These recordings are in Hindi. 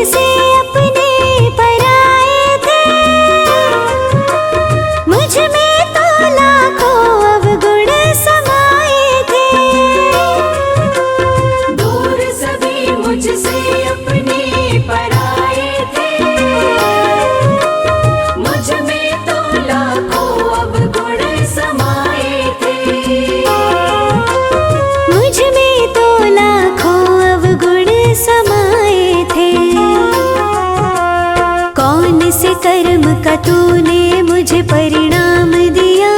मुझसे अपने पराए थे, मुझ में तो लाखों अवगुण समाए थे। दूर सभी मुझसे अपने पराए थे, मुझ में तो लाखों अवगुण समाए थे। मुझ में तो लाखों अवगुण समाए थे। कौन से कर्म का तूने मुझे परिणाम दिया,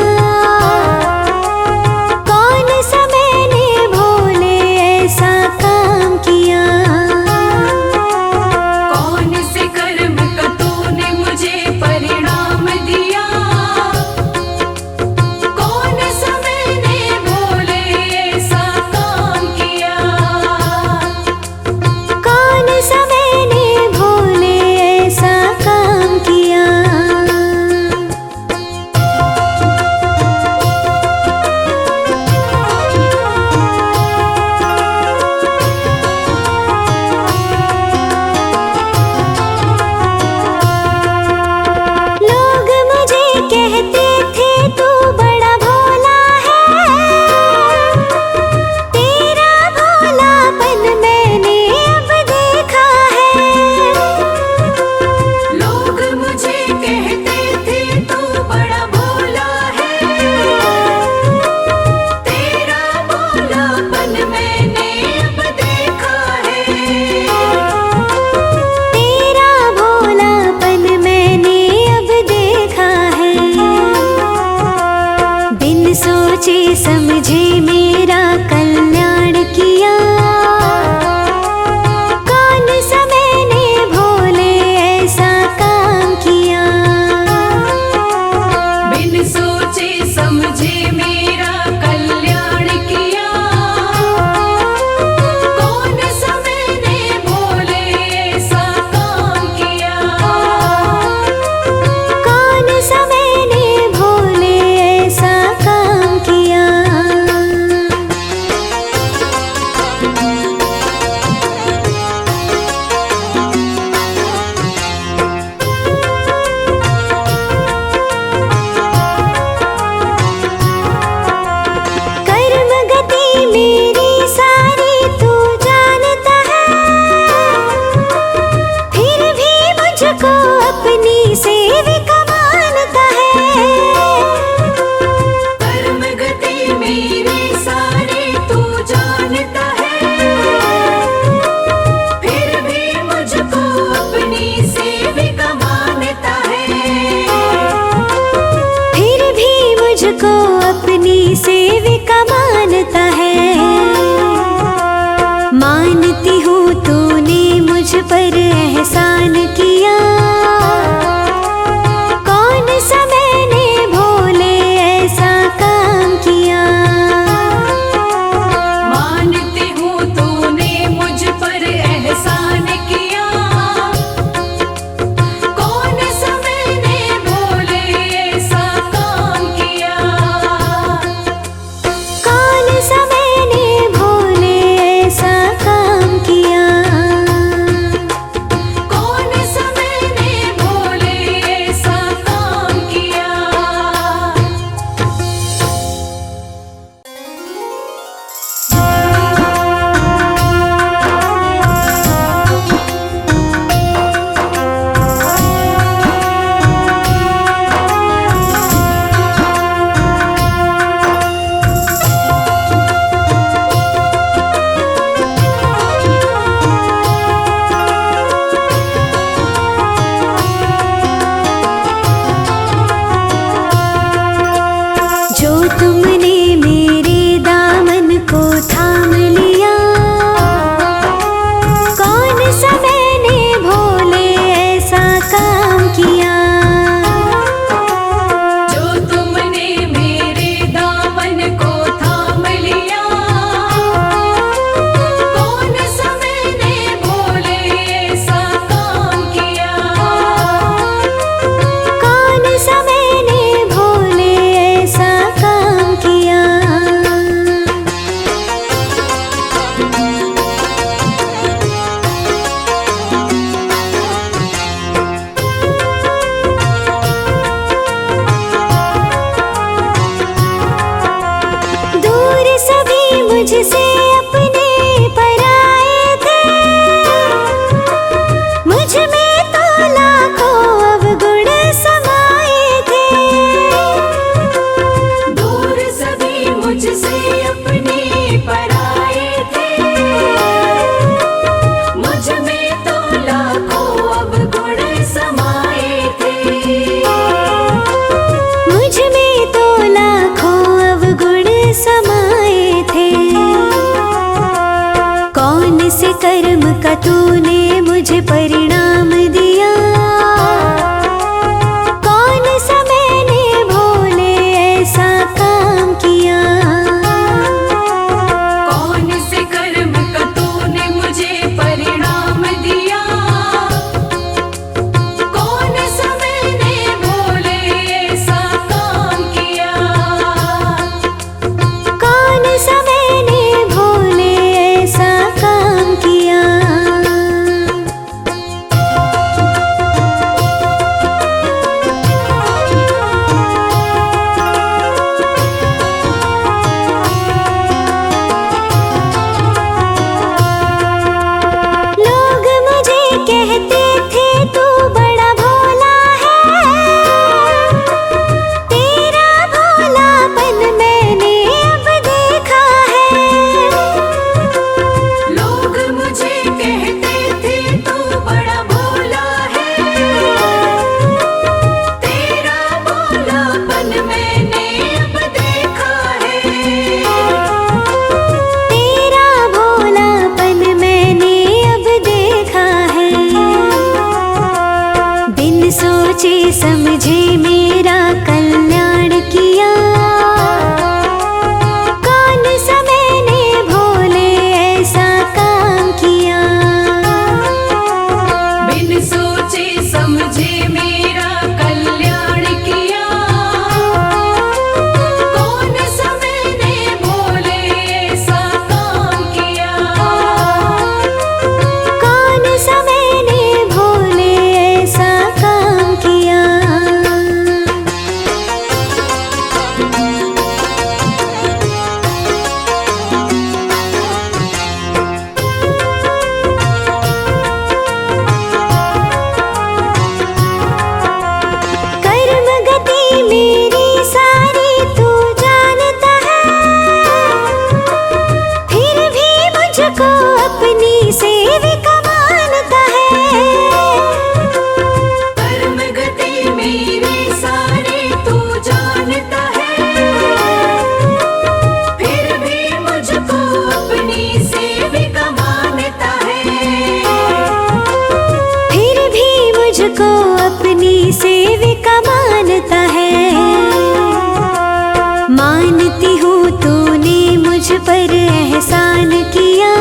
कौन सा मैंने भोले ऐसा काम किया। कौन से कर्म का तूने मुझे परिणाम दिया, कौन सा मैंने भोले ऐसा काम किया। कौन सा मैंने भोले ऐसा काम किया। मुझको अपनी सेविका मानता है। मानती हूँ तूने मुझ पर एहसान किया,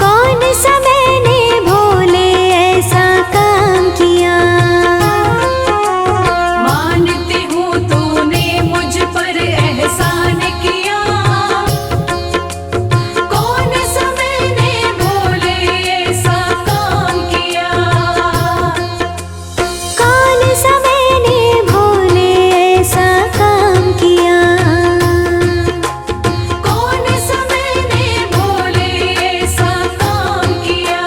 कौन सा मैंने भोले ऐसा काम किया। मानती हूँ तूने मुझ पर एहसान किया, कौन सा मैंने भोले ऐसा काम किया। कौन सा मैंने भोले ऐसा काम किया। कौन सा मैंने भोले ऐसा काम किया।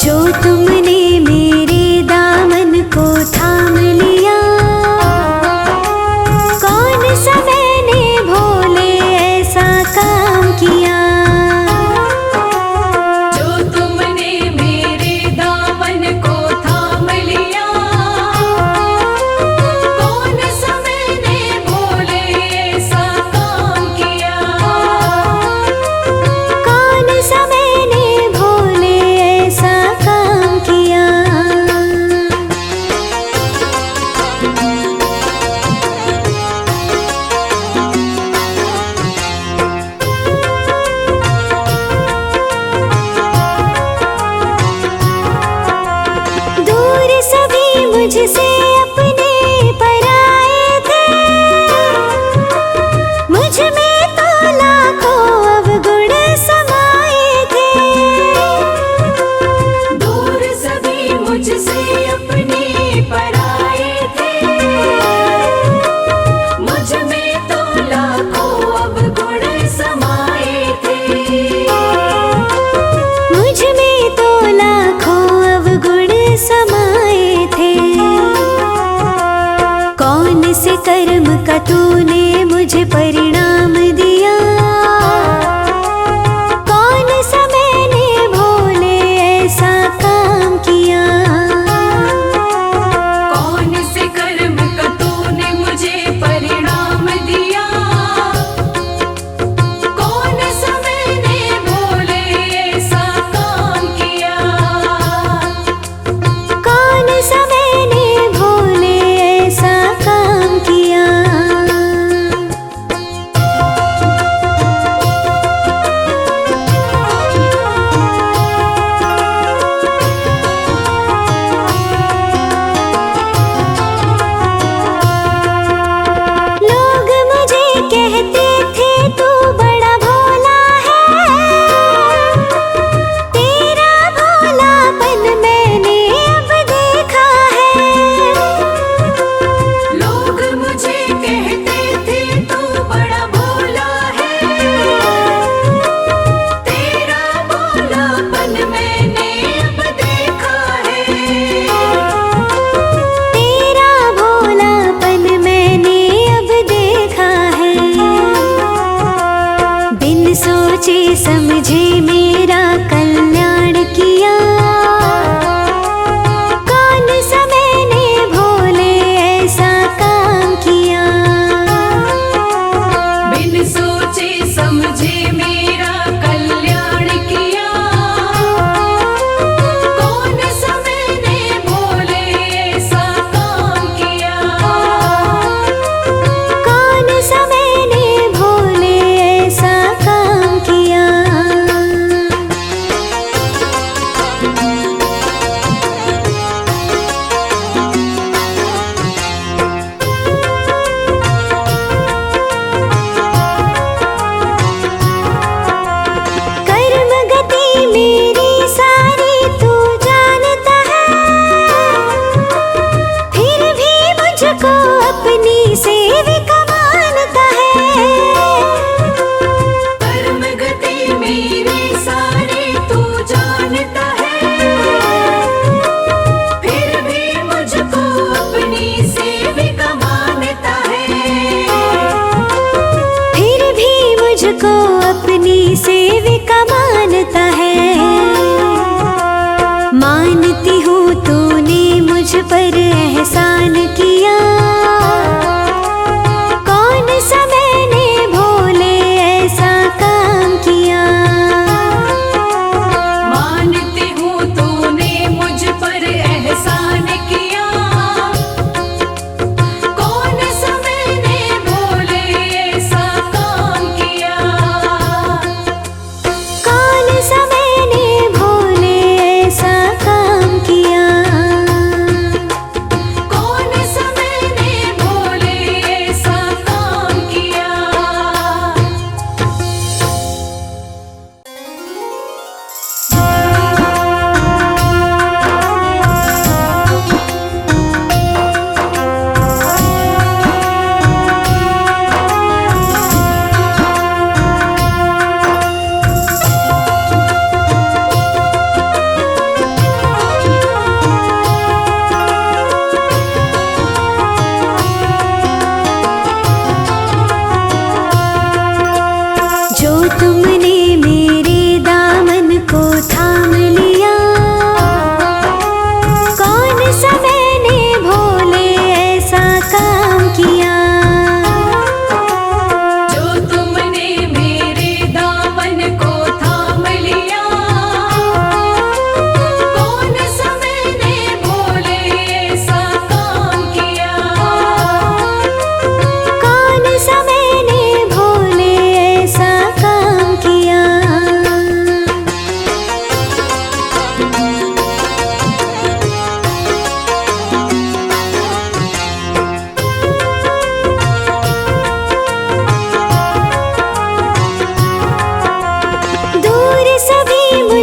जो तुमने मेरे दामन को थाम लिया, कौन सा मैंने भोले ऐसा काम किया। जो तुमने मेरे दामन को थाम लिया, कौन सा मैंने भोले ऐसा काम किया। कौन सा मैंने भोले ऐसा काम किया। दूर सभी मुझसे अपने पराए थे, मुझ में तो लाखों अवगुण समाए थे। दूर सभी मुझसे अपने पराए थे, मुझ में तो लाखों अवगुण समाए थे। मुझ में तो लाखों अवगुण समाए थे।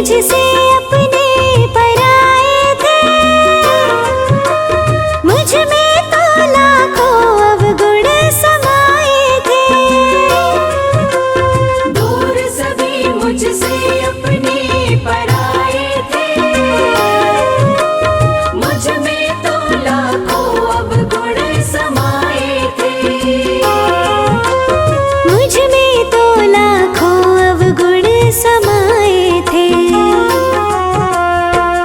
मुझसे अपने पराए थे, मुझ में तो लाखों अवगुण समाए थे। दूर सभी मुझसे अपने पराए थे, मुझ में तो लाखों अवगुण समाए थे। मुझ में तो लाखों अवगुण समाए थे।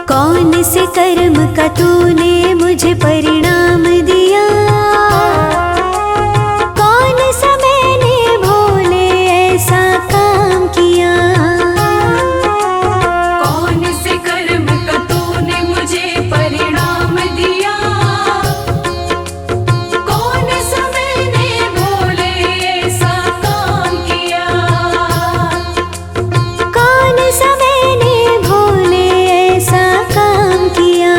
कौन से कर्म का तूने मुझे परिणाम दिया, कौन सा मैंने भोले ऐसा काम किया। कौन से कर्म का तूने मुझे परिणाम दिया, कौन सा मैंने भोले ऐसा काम किया। कौन सा मैंने भोले ऐसा काम किया।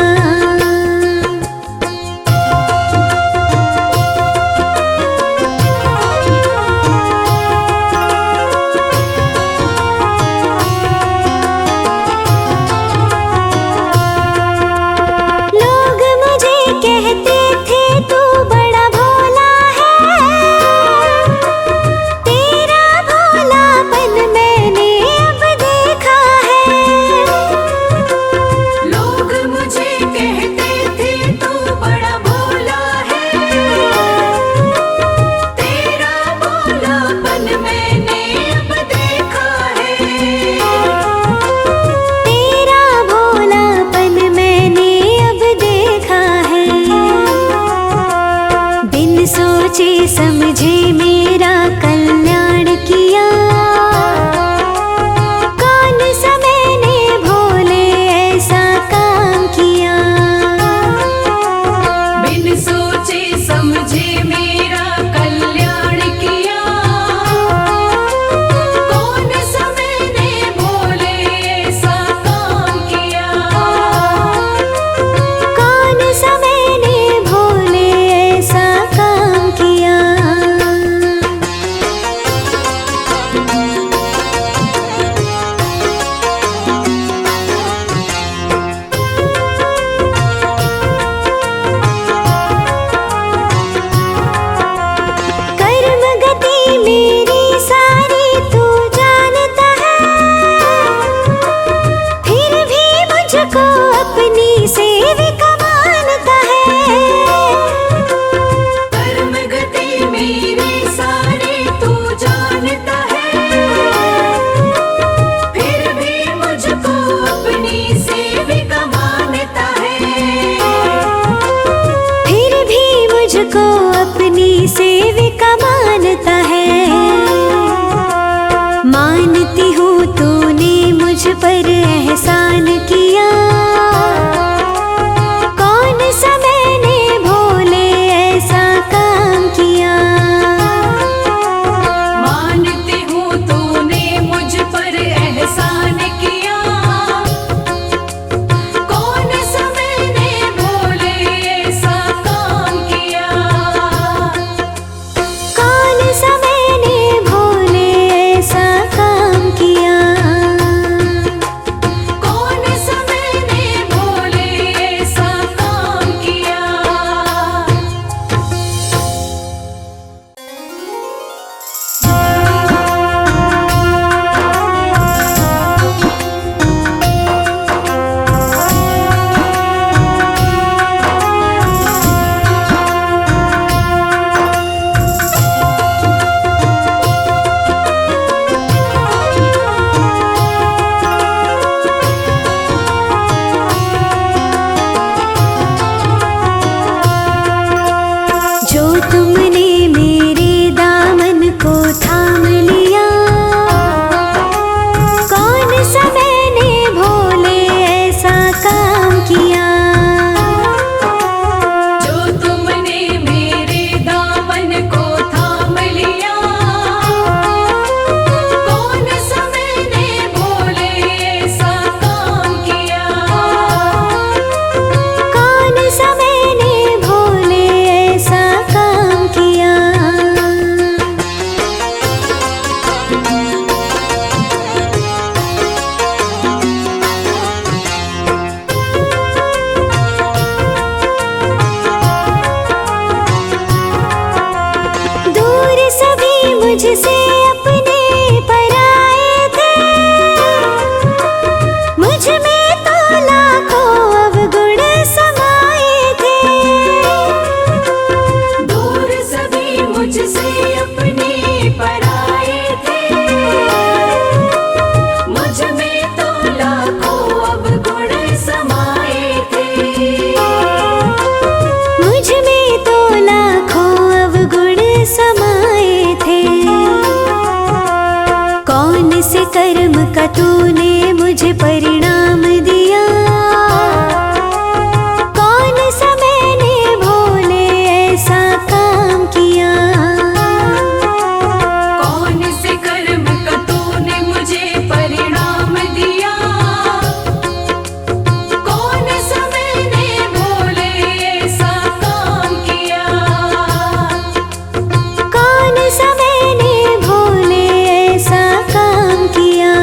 तूने मुझे परिणाम दिया। कौन सा मैंने भोले ऐसा काम किया। कौन से कर्म का तूने मुझे परिणाम दिया। कौन सा मैंने भोले ऐसा काम किया। कौन सा मैंने भोले ऐसा काम किया।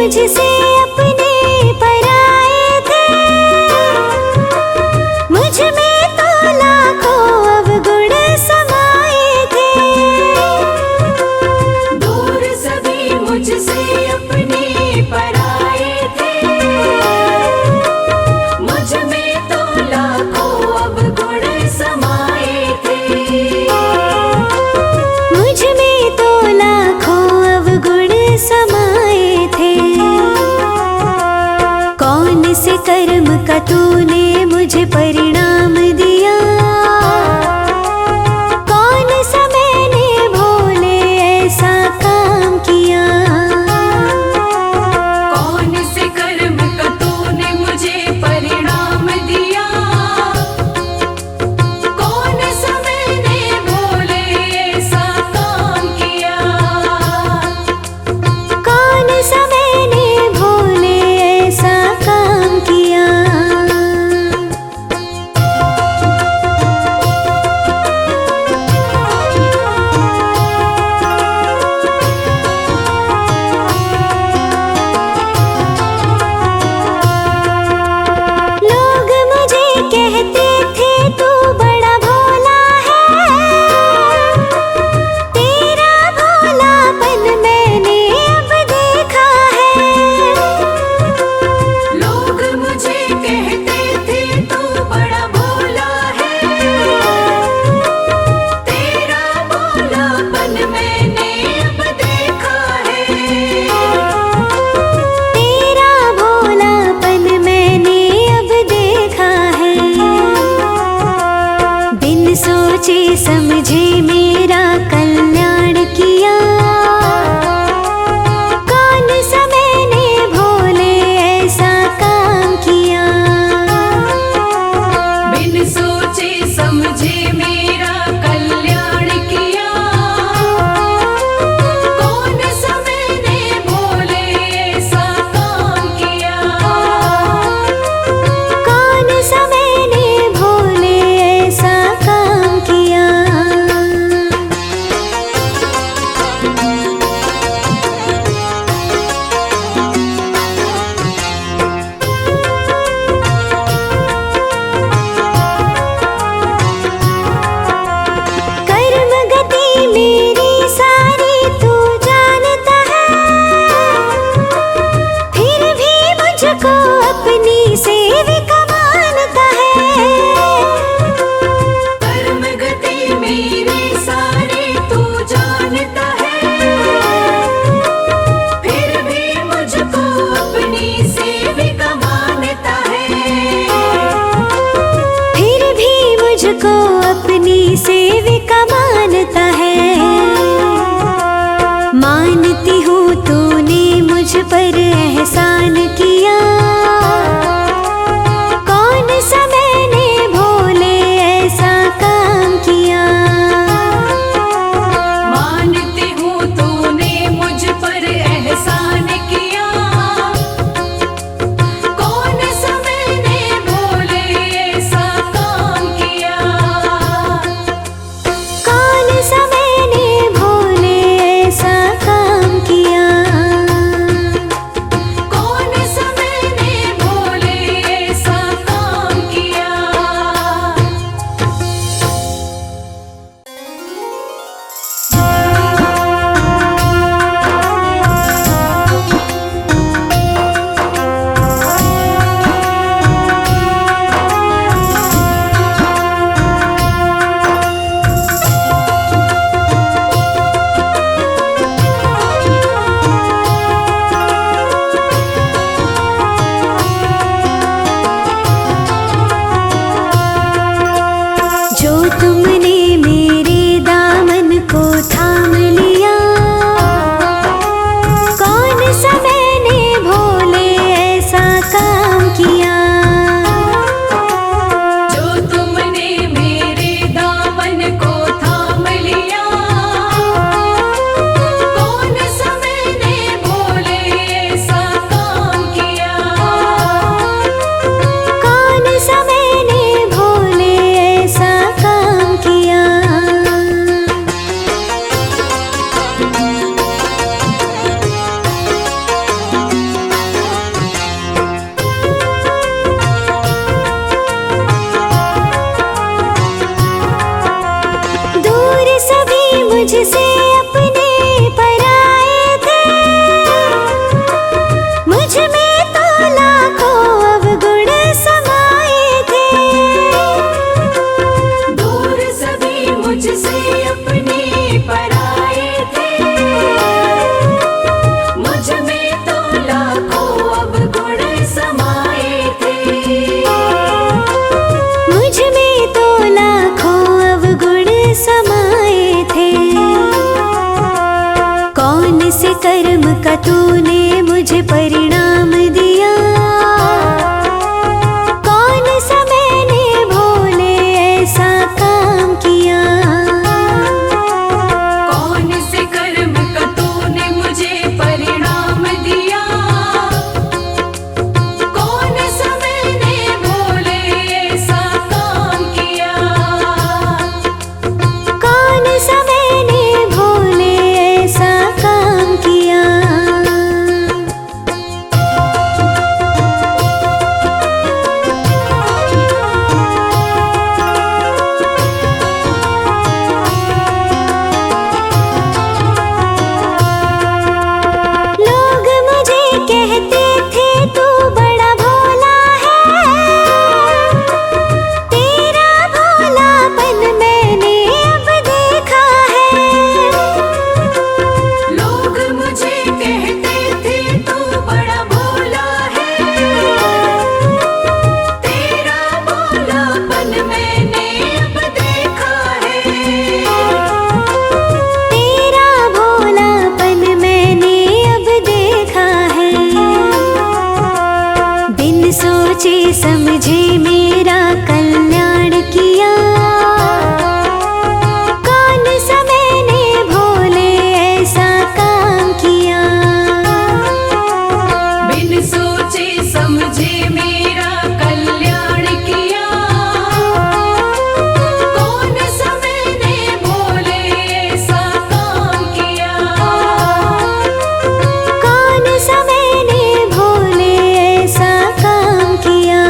मुझसे अपने पराए थे, मुझ में तो लाखों अवगुण समाए थे। दूर सभी मुझसे अपने पराए थे, मुझ में तो लाखों अवगुण समाए थे। मुझ में तो लाखों अवगुण समाए थे। कौन से कर्म का तूने मुझे परिणाम दिया, कौन सा मैंने भोले ऐसा काम किया। कौन से कर्म का तूने मुझे परिणाम दिया, कौन सा मैंने भोले ऐसा काम किया। कौन सा मैंने भोले ऐसा काम किया। लोग मुझे कहते थे तू बड़ा भोला है, तेरा भोलापन मैंने अब देखा है। लोग मुझे कहते थे तू बड़ा भोला है, तेरा भोलापन मैंने अब देखा है। तेरा भोलापन मैंने अब देखा है। बिन सोचे समझे मेरा कल्याण किया, कौन सा मैंने भोले ऐसा काम किया। बिन सोचे समझे मेरा कल्याण किया, कौन सा मैंने भोले ऐसा काम किया। कौन सा मैंने भोले ऐसा काम किया। कर्म गति मेरी सारी तू जानता है, फिर भी मुझको अपनी सेविका मानता है। कर्म गति मेरी सारी तू जानता है, फिर भी मुझको अपनी सेविका मानता है। फिर भी मुझको अपनी सेविका मानता है। मानती हूँ तूने मुझ पर एहसान किया, कौन सा मैंने भोले ऐसा काम किया। मानती हूँ तूने मुझ पर एहसान किया, कौन सा मैंने भोले ऐसा काम किया। कौन सा मैंने भोले ऐसा काम किया। मुझसे अपने पराए थे। मुझ में तो लाखों अवगुण समाए थे। दूर सभी मुझसे अपने पराए थे। मुझ में तो लाखों अवगुण समाए थे। मुझ में तो लाखों अवगुण समाए थे। कौन से कर्म का तूने मुझे परिणाम दिया। कौन सा मैंने भोले ऐसा काम किया। कौन से कर्म का तूने मुझे परिणाम दिया। कौन सा मैंने भोले ऐसा काम किया। कौन सा मैंने भोले ऐसा काम किया। लोग मुझे कहते थे तू बड़ा भोला है। तेरा भोलापन मैंने अब देखा है। लोग मुझे कहते थे तू बड़ा भोला है। तेरा भोलापन मैंने अब देखा है। तेरा भोलापन मैंने अब देखा है। बिन सोचे समझे मेरा कल्याण किया। कौन सा मैंने भोले ऐसा काम किया। बिन सोचे समझे मेरा कल्याण किया। कौन सा मैंने भोले ऐसा काम किया। कौन सा मैंने भोले ऐसा काम किया।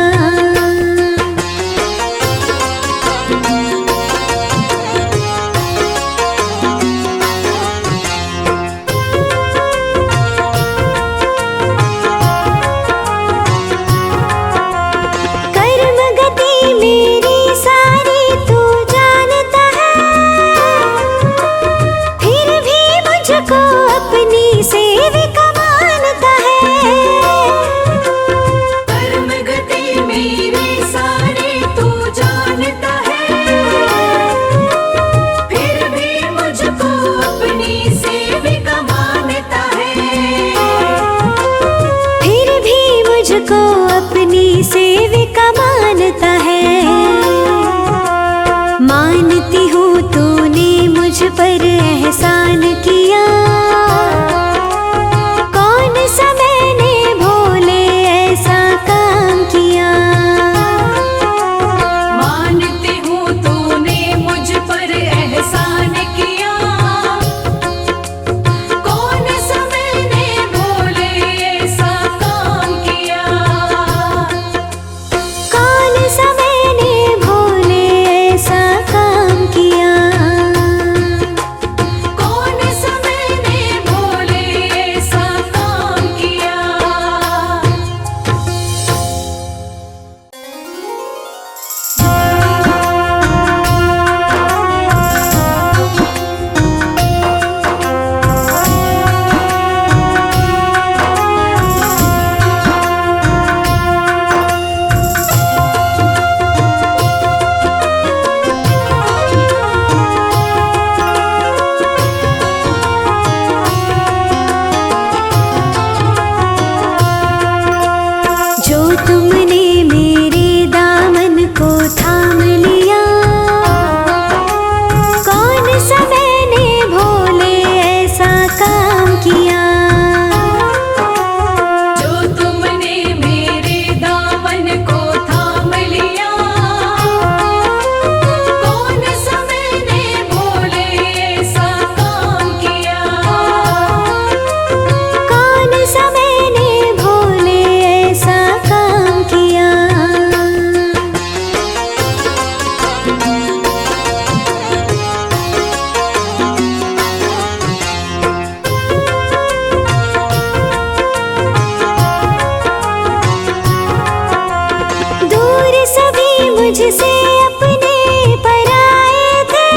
मुझसे अपने पराए थे,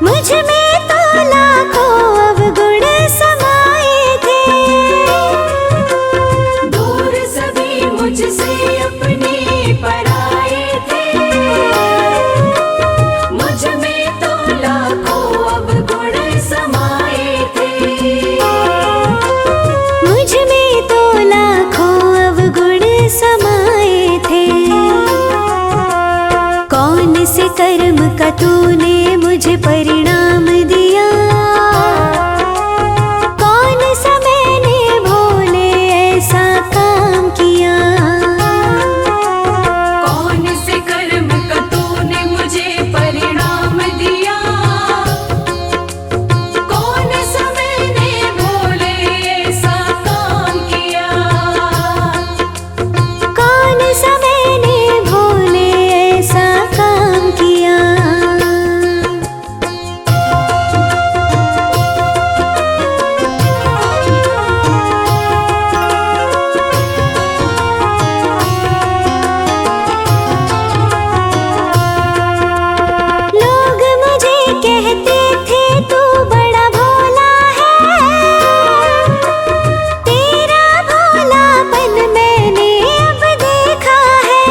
मुझ में तो लाखों अवगुण समाए थे। दूर सभी मुझसे अपने पराए थे, मुझ में तो लाखों अवगुण समाए थे। मुझ में तो लाखों अवगुण समाए थे। कौन से कर्म का तूने मुझे परिणाम दिया, कौन सा मैंने भोले ऐसा काम किया। कौन से कर्म का तूने मुझे परिणाम दिया, कौन सा मैंने भोले ऐसा काम किया। कौन सा मैंने भोले ऐसा काम किया। लोग मुझे कहते थे तू बड़ा भोला है, तेरा भोलापन मैंने अब देखा है।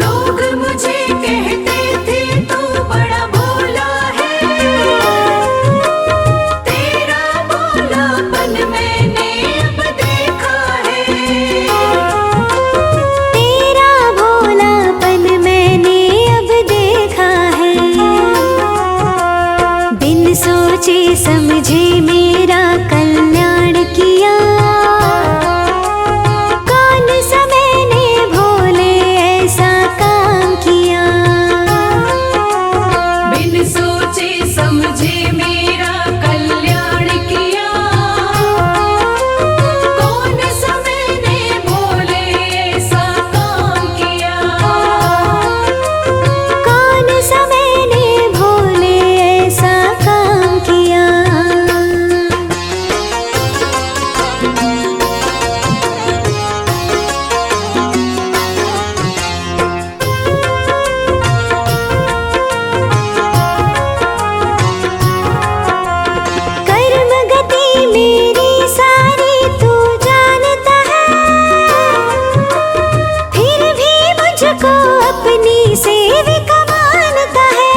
लोग मुझे कहते थे तू बड़ा भोला है, तेरा भोलापन मैंने अब देखा है। तेरा भोलापन मैंने अब देखा है। बिन सोचे समझे मेरा कल्याण किया, कौन सा मैंने भोले ऐसा काम किया। बिन सोचे समझे मेरा कल्याण किया, कौन सा मैंने भोले ऐसा काम किया। कौन सा मैंने भोले ऐसा काम किया। कर्म गति मेरी सारी तू जानता है, फिर भी मुझको अपनी सेविका मानता है।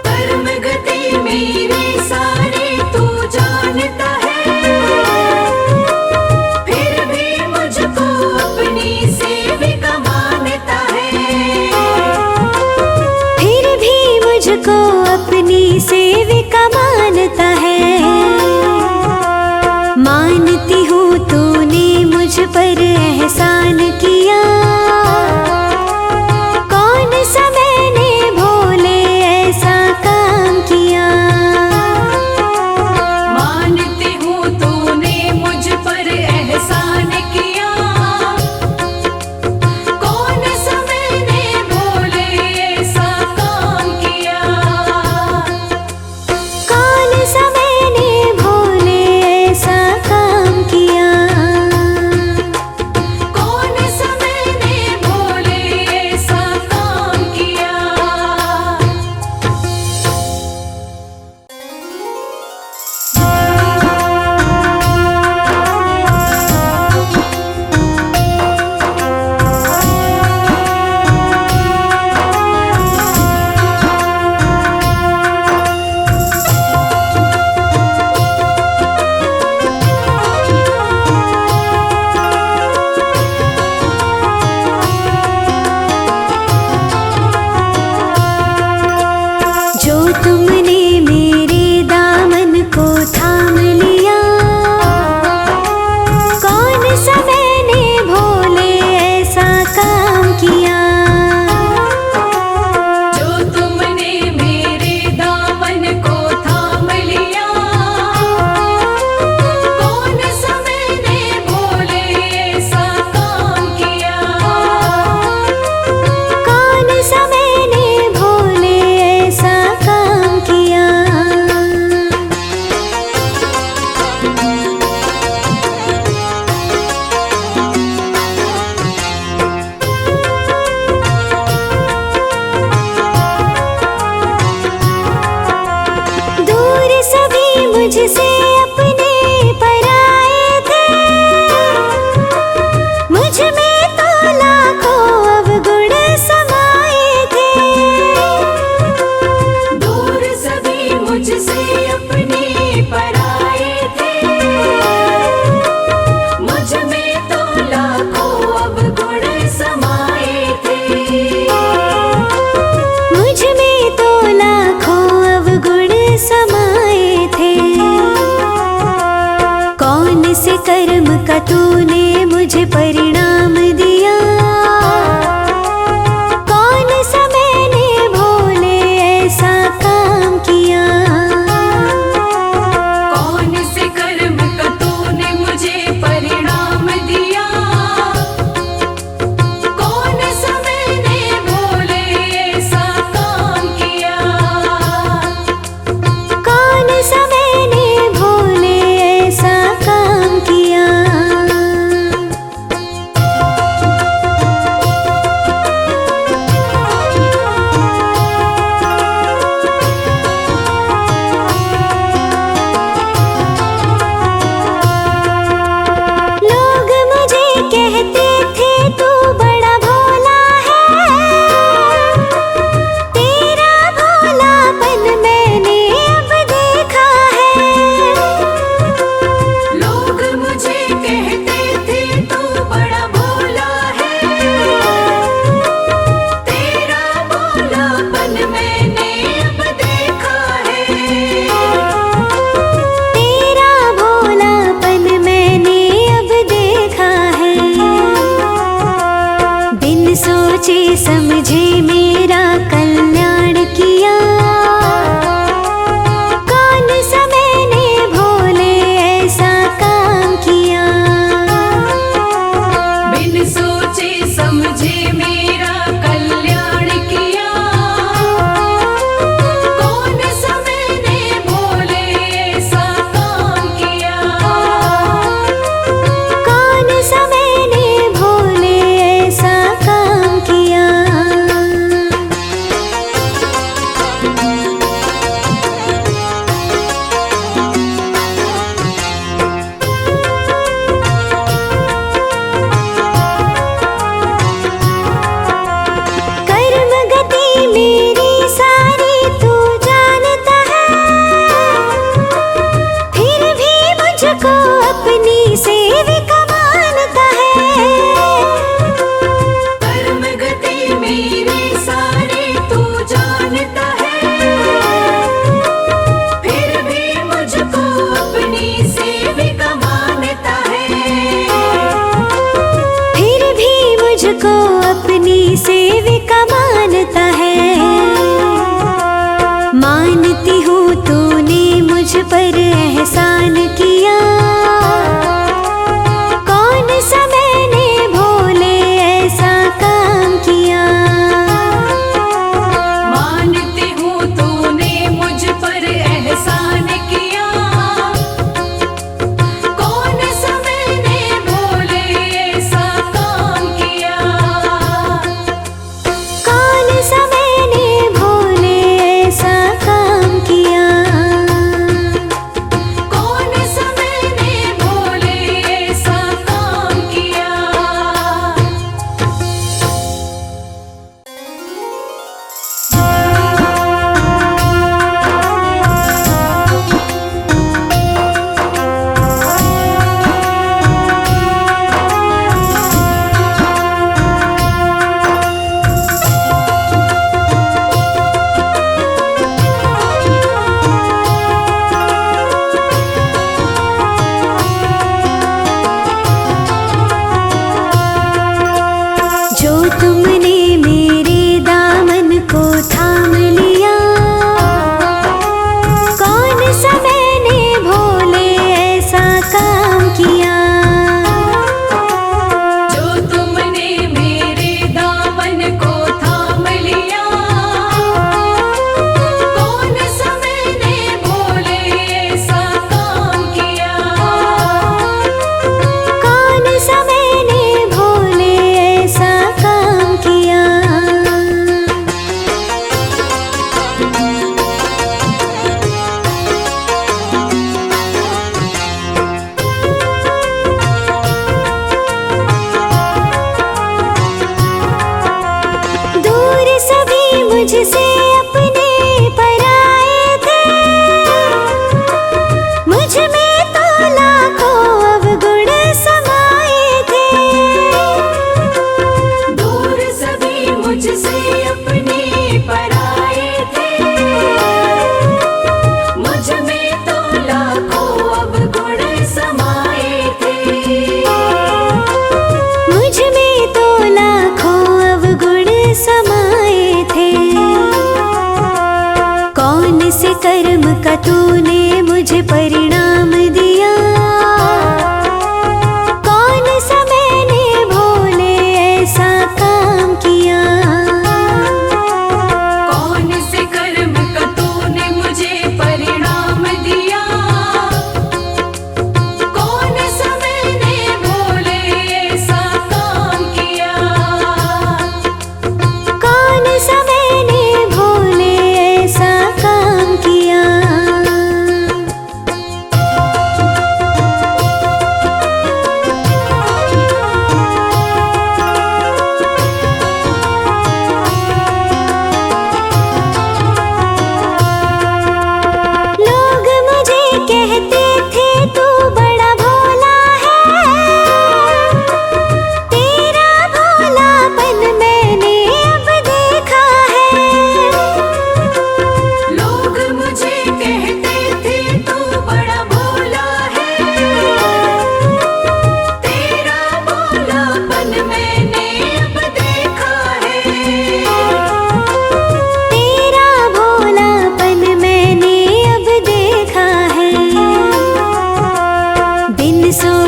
कर्म गति मेरी सारी तू जानता है, फिर भी मुझको अपनी सेविका मानता है। फिर भी मुझको अपनी सेविका मानता है। मानती हूँ तूने मुझ पर एहसान किया, कौन सा मैंने भोले ऐसा काम किया। मानती हूँ तूने मुझ पर एहसान किया, कौन सा मैंने भोले ऐसा काम किया। कौन सा मैंने भोले ऐसा काम किया। कौन सा कर्म का तूने मुझे परिणाम दिया। कौन सा मैंने भोले ऐसा काम किया। कौन से कर्म का तूने मुझे परिणाम दिया। कौन सा मैंने भोले ऐसा काम किया। कौन सा मैंने भोले ऐसा काम किया।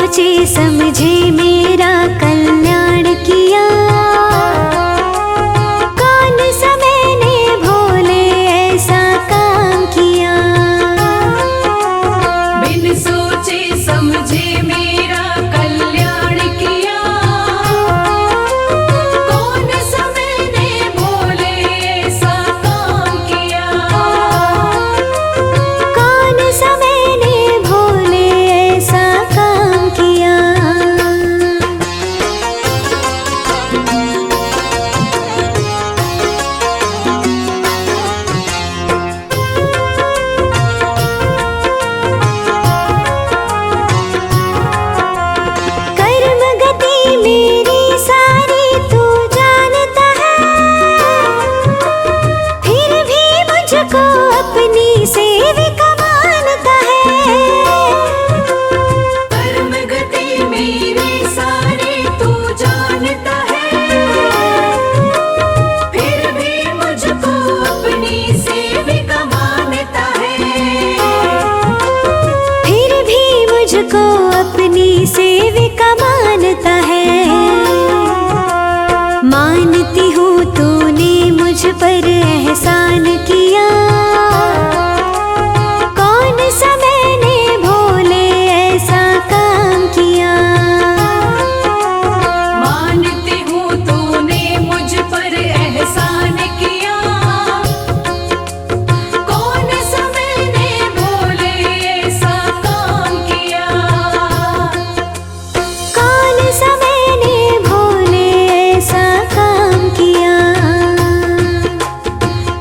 सोचे समझे मेरा कल्याण किया, कौन सा मैंने भोले ऐसा काम किया। बिन सोचे समझे मेरा कल्याण किया, कौन सा मैंने भोले ऐसा काम किया। कौन सा मैंने भोले ऐसा काम किया। कर्म गति मेरी सारी तू जानता है, फिर भी मुझको अपनी सेविका मानता है। कर्म गति मेरी सारी तू जानता है, फिर भी मुझको अपनी सेविका मानता है। फिर भी मुझको अपनी सेविका मानता है। मानती हूँ तूने मुझ पर एहसान किया, कौन सा मैंने भोले ऐसा काम किया। मानती हूँ तूने मुझ पर एहसान किया, कौन सा मैंने भोले ऐसा काम किया। कौन सा मैंने भोले ऐसा काम किया।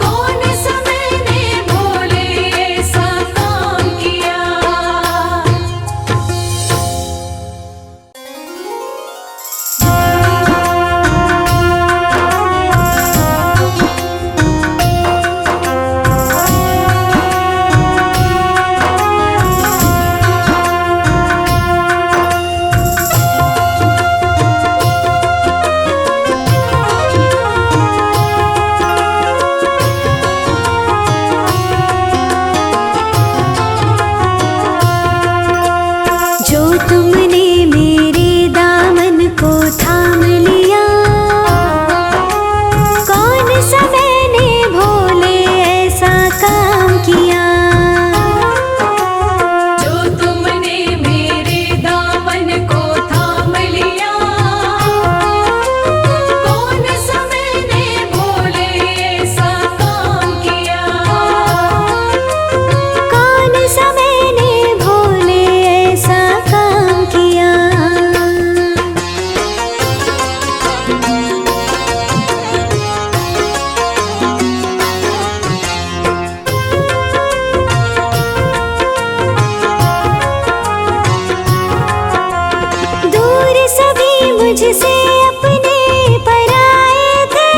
कौन सा मैंने भोले ऐसा काम किया। जो तुमने मेरे दामन को थाम लिया, कौन सा मैंने भोले ऐसा काम किया। जो तुमने मेरे दामन को थाम लिया, कौन सा मैंने भोले ऐसा काम किया। कौन सा मैंने भोले ऐसा काम किया। दूर सभी मुझसे अपने पराए थे,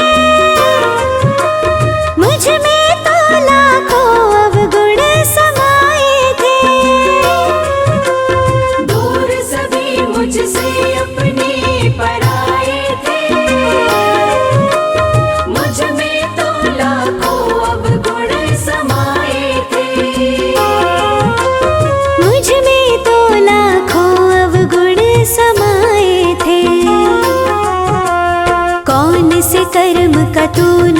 मुझ में तो लाखों अवगुण समाए थे। दूर सभी मुझसे अपने पराए थे, मुझ में तो लाखों अवगुण समाए थे। मुझ में तो लाखों अवगुण समाए थे। कौन से कर्म का तूने